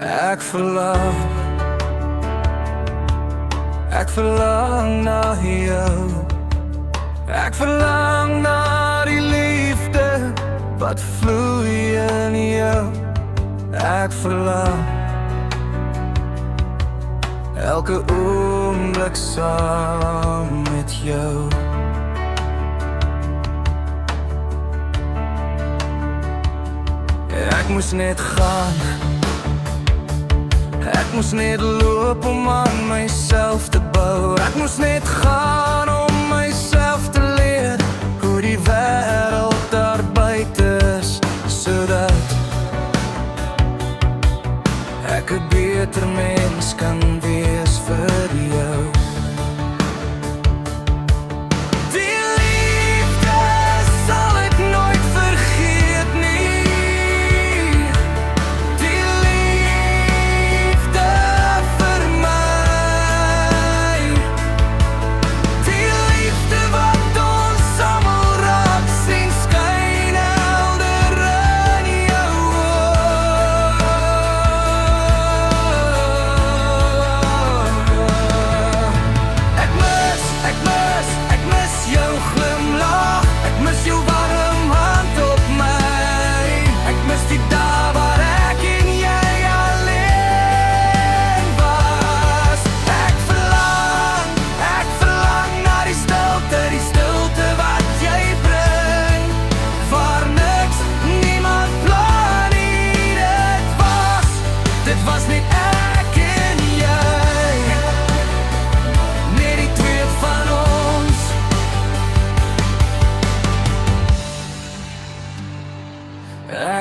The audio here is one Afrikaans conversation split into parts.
Ek verlang na jou. Ek verlang na die liefde wat vloei in jou. Ek verlang elke oomblik saam met jou. Ek moes net gaan, ek moes net loop om aan myself te bou. Ek moes net gaan om myself te leer hoe die wêreld daar buite is, sodat ek 'n beter mens kan wees vir jou.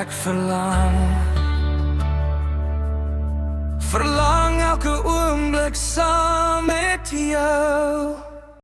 Ek verlang elke oomblik saam met jou.